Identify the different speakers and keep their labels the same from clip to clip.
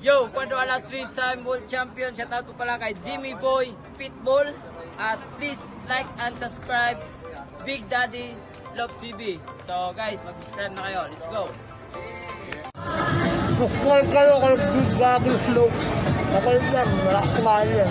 Speaker 1: Yo, Paduala Street Time World Champion. Shoutout ko pala kay Jimmy Boy Pitbull. At please like and subscribe Big Daddy Love TV. So guys, mag-subscribe na kayo. Let's go.
Speaker 2: Subscribe kayo kay Big Daddy Love. Okay lang, wala kumain yan.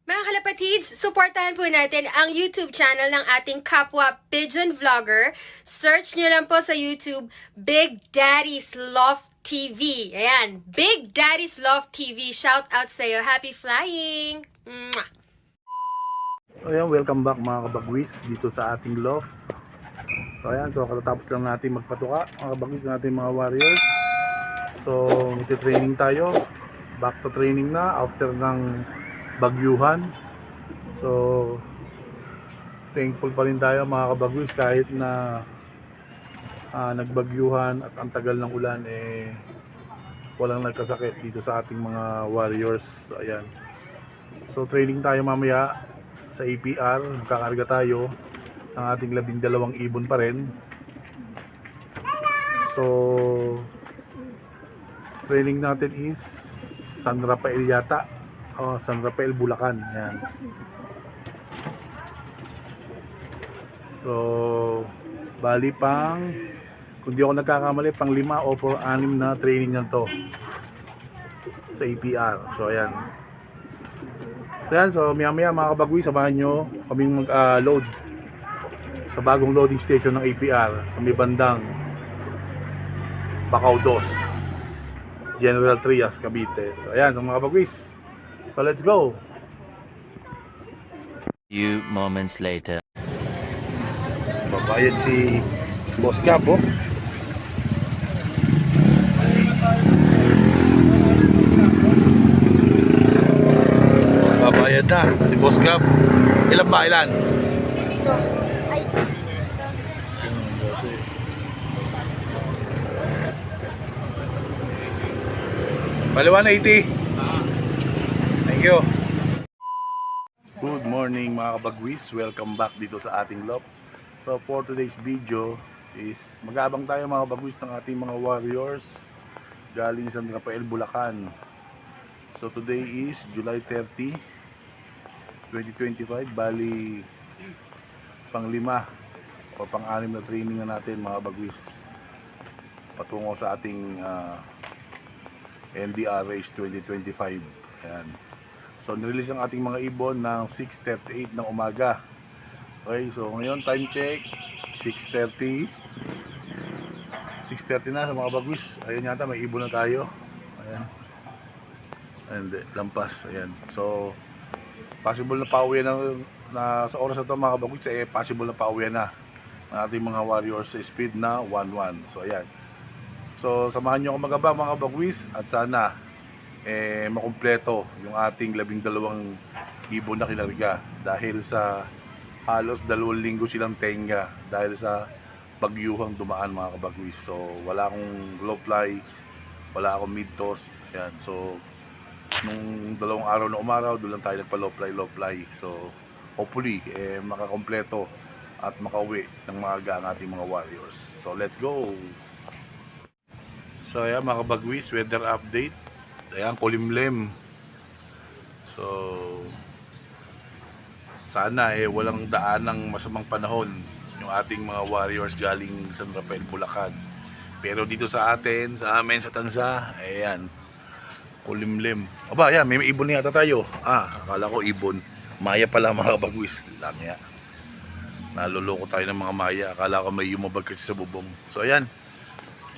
Speaker 3: Mga kalapatids, supportahan po natin ang YouTube channel ng ating kapwa pigeon vlogger. Search nyo lang po sa YouTube, Big Daddy's Love TV. Ayan, Big Daddy's Love TV. Shout out sa'yo. Happy flying! Mwah!
Speaker 2: Ayan, welcome back mga kabagwis dito sa ating loft. So ayan, so katatapos lang natin magpatuka mga kabagwis natin mga warriors. So magte-training tayo. Back to training na after ng bagyuhan. So thankful pa rin tayo mga kabagwis kahit na nagbagyuhan at ang tagal ng ulan, walang nagkasakit dito sa ating mga warriors. So ayan, so training tayo mamaya sa APR. Magkakarga tayo ng ating 12 ibon pa rin. So training natin is San Rafael yata, San Rafael, Bulacan. Ayan. So bali pang, kung di ako nagkakamali, pang 5 o 6 na training na to sa APR. So ayan. So ayan, so maya maya mga kabagwi, samahan nyo kaming mag-load sa bagong loading station ng APR sa may bandang Bacau 2, General Trias, Cavite. So ayan, so mga kabagwis, so let's go.
Speaker 4: Few moments later.
Speaker 2: Babayad si Boss Gab, oh. Babayad na si Boss Gab. Ilan ba? Ilan?
Speaker 3: Ito. Ay,
Speaker 2: Bali 180. Thank you. Good morning mga kabagwis. Welcome back dito sa ating loft. So for today's video is mag-aabang tayo mga kabagwis ng ating mga warriors galing San Rafael, Bulacan. So today is July 30, 2025. Bali pang 5 o pang 6 na training na natin mga kabagwis patungo sa ating NDR Race 2025. Ayan. So nirelease ang ating mga ibon ng 6:38 ng umaga. Okay, so ngayon time check 6:30 na sa mga bagwis. Ayan yata, may ibon na tayo. Ayan. And lampas. Ayan. So possible na pauwi na sa oras na ito mga bagwis, possible na pauwi na ang ating mga warriors sa speed na 1-1. So ayan. So samahan nyo ako magabang mga bagwis at sana makumpleto yung ating 12 ibon na kinarga dahil sa halos 2 linggo silang tenga dahil sa bagyuhang dumaan mga kabagwis. So wala akong low fly, wala akong mid toss. Ayan. So nung 2 araw na umaraw, doon lang tayo nagpa low fly. So hopefully makakompleto at makauwi ng maaga ang ating mga warriors. So let's go. So ayan mga kabagwis, weather update. Ayan, kulimlim. So sana walang daan ng masamang panahon yung ating mga warriors galing San Rafael, Bulacan. Pero dito sa atin, sa amin, sa Tansa, ayan, kulimlim. Aba, ayan, may ibon yata tayo. Akala ko ibon. Maya pala mga kabagwis. Langya. Naluloko tayo ng mga maya. Akala ko may yumabag kasi sa bubong. So, ayan.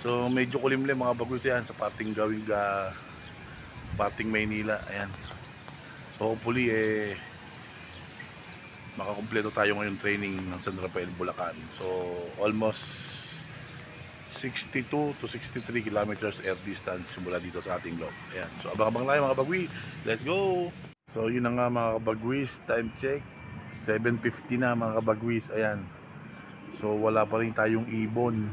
Speaker 2: So, medyo kulimlim mga bagwis yan sa parting gawing parting Maynila. Ayan. So, hopefully, makakumpleto tayo ngayon training ng San Rafael, Bulacan. So almost 62 to 63 kilometers air distance simula dito sa ating loob. Ayan. So abang-abang tayo mga kabagwis. Let's go! So yun na nga mga kabagwis. Time check 7:50 na mga kabagwis. Ayan. So wala pa rin tayong ibon.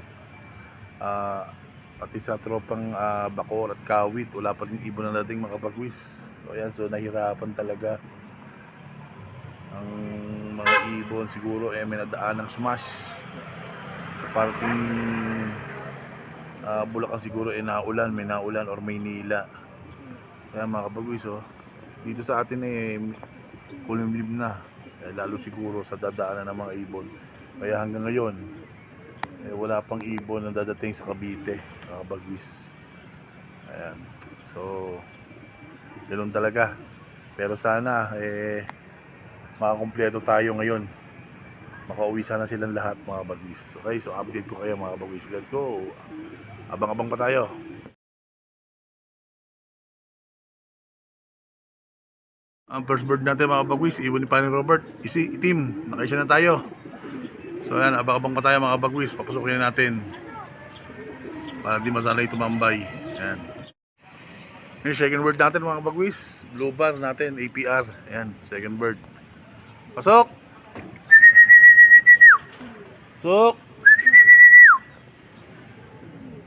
Speaker 2: Pati sa tropang Bacor at Kawit, wala pa rin ibon na dating mga kabagwis. So ayan, so nahirapan talaga ang mga ibon. Siguro may nadaan ng smash sa parting Bulacan. Siguro naulan, may naulan or Maynila. Kaya mga kabagwis, dito sa atin kulimlim na, lalo siguro sa dadaanan ng mga ibon. Kaya hanggang ngayon wala pang ibon na dadating sa Cavite mga kabagwis. Ayan. So ganoon talaga. Pero sana makakumpleto tayo ngayon. Makauwi sana silang lahat mga bagwis. Okay, so update ko kayo mga bagwis. Let's go. Abang-abang pa tayo. Ang first bird natin mga bagwis, ibon ni Paring Robert. Itim, nakaisa na tayo. So ayan, abang-abang pa tayo mga bagwis. Papasukin na natin para di masanay tumambay. Ayan. Yung second bird natin mga bagwis, blue bar natin, APR. Ayan, second bird. Pasok! Pasok!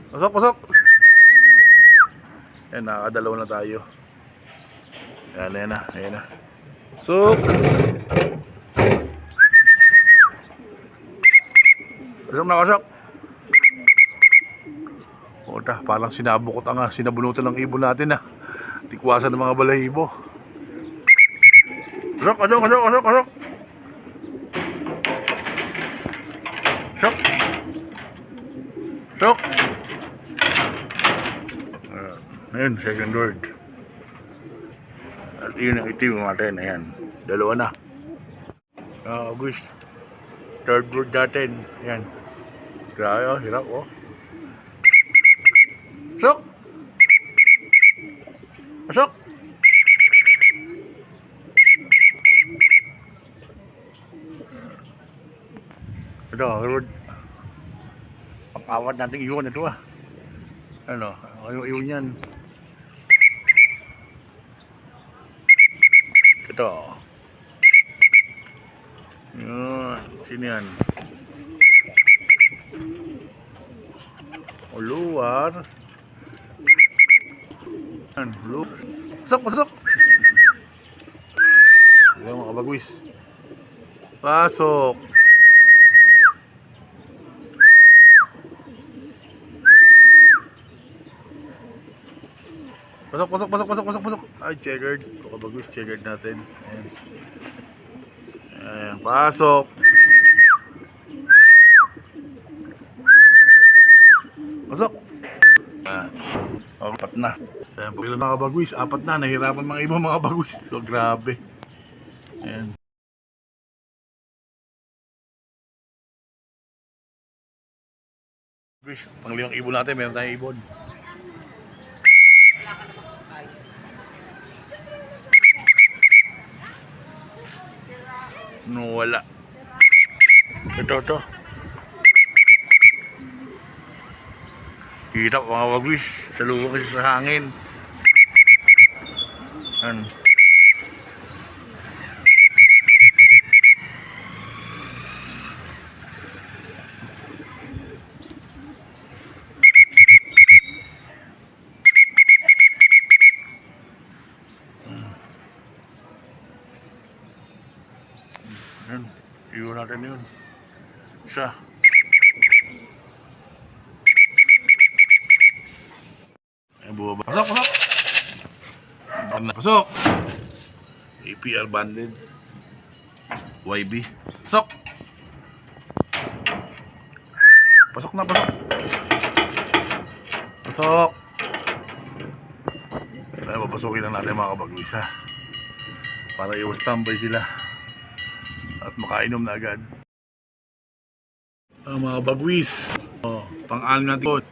Speaker 2: Pasok, pasok! Ayan, nakakadalaw na tayo. Ayan, ayan na, ayan na. Pasok! Pasok na, pasok! Puta, parang sinabukot sinabunutan ng ibon natin tikwasan ng mga balahibo. Pasok, pasok, pasok, pasok, pasok! Pasok! Pasok! Ayan, second word. At yun ang itim natin, ayan. Dalawa na. August. Third word natin, ayan. Grabe, hirap, Pasok! Pasok! Ito, Lord. Pang-awad natin iwan ito Ano iwan yan. Ito. Yun. Sino yan? Luar. Pasok, pasok. Ayan mga kabagwis. Pasok. Pasok, pasok, pasok, pasok, pasok, pasok. Ay, checkered. Mga kabagwis, checkered natin. Ayan. Ayan, pasok. Pasok. Apat na. Ayan, pagkila mga kabagwis, apat na. Nahirapan mga ibang mga kabagwis. So, grabe. Ayan. Panglimang ibon natin, meron tayong ibon. No, wala. Ito. Hirap mga kabagwis. Salubong kasi sa hangin. Ayan. Ayan. Iwan natin yun. Isa. Bumaba. Pasok, pasok! Pasok! APR banded. YB. Pasok! Pasok na, pasok. Pasok. Kaya papasukin lang natin mga kabagwis ha. Para iwas tambay sila. At makainom na agad. Mga bagwis. Pang-anim natin bot.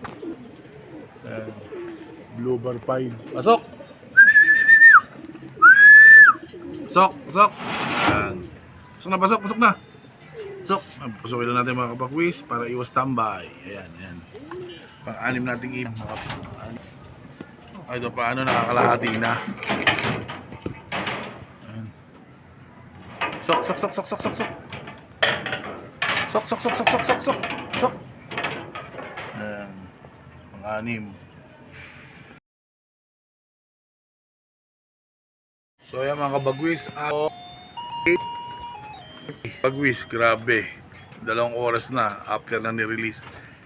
Speaker 2: Blue bar 5. Pasok! Pasok! Pasok! Ayan. Pasok na, pasok! Pasok na! Pasok! Pasukin lang natin mga kabagwis para iwas tambay. Ayan, ayan. Pang-anim nating ibang. Ay, ito paano nakakalahati na. Ayan. Sok, sok, sok, sok, sok, sok, sok. Sok, sok, sok, sok, sok, sok, sok, sok. Ayan. Pang-anim. So ayan mga kabagwis. Bagwis, grabe. 2 oras na after na ni-release.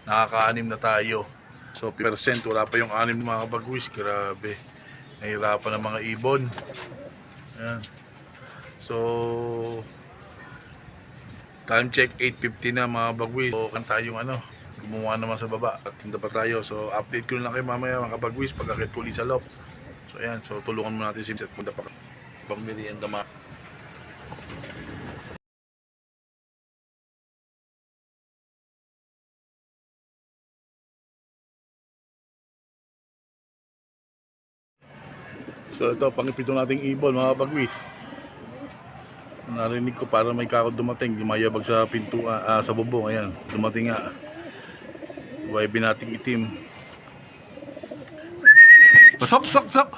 Speaker 2: Nakaka-anim na tayo. So, percent, wala pa yung 6 mga kabagwis. Grabe. Nahirapan ng mga ibon. Ayan. So, time check 8:50 na mga bagwis. So, kan tayong gumawa naman sa baba. At punta pa tayo. So, update ko lang kayo mamaya mga kabagwis pag-akit ko ulit sa loft. So, ayan. So, tulungan mo natin si Set. Punta pa pang-mili and dama. So ito, pangipito nating ibon mga bagwis. Narinig ko para may kakot dumating, mayabag sa pintuan, sa bubong. Ayan, dumating nga. Wibe nating itim. Pasok, sok, sok.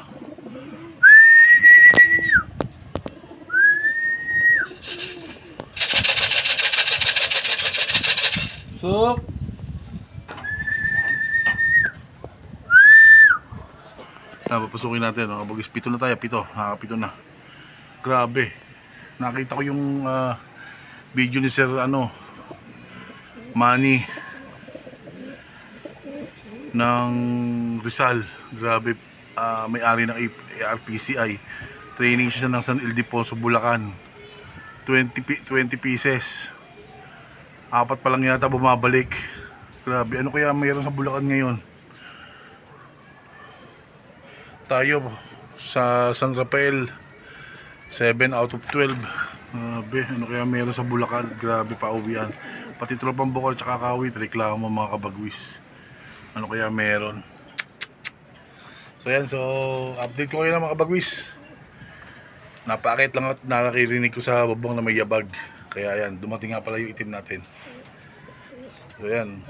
Speaker 2: Sok. Papasukin natin, kabagwis. Pito na tayo, pito. Nakakapito na. Grabe. Nakita ko yung video ni Sir Manny ng Rizal. Grabe. May-ari ng ARPCI. Training siya ng San Ildefonso, Bulacan. 20 pieces. 4 pa lang yata bumabalik. Grabe. Ano kaya mayroon sa Bulacan ngayon? Tayo sa San Rafael 7 out of 12. Grabe, ano kaya meron sa Bulacan? Grabe, pauwian. Pati tropang Bukol tsaka Kawit, reklamo mga kabagwis. Ano kaya meron? So yan, so update ko kayo na mga kabagwis. Napakit lang at nakakirinig ko sa babang na may yabag. Kaya yan, dumating nga pala yung itim natin. So yan.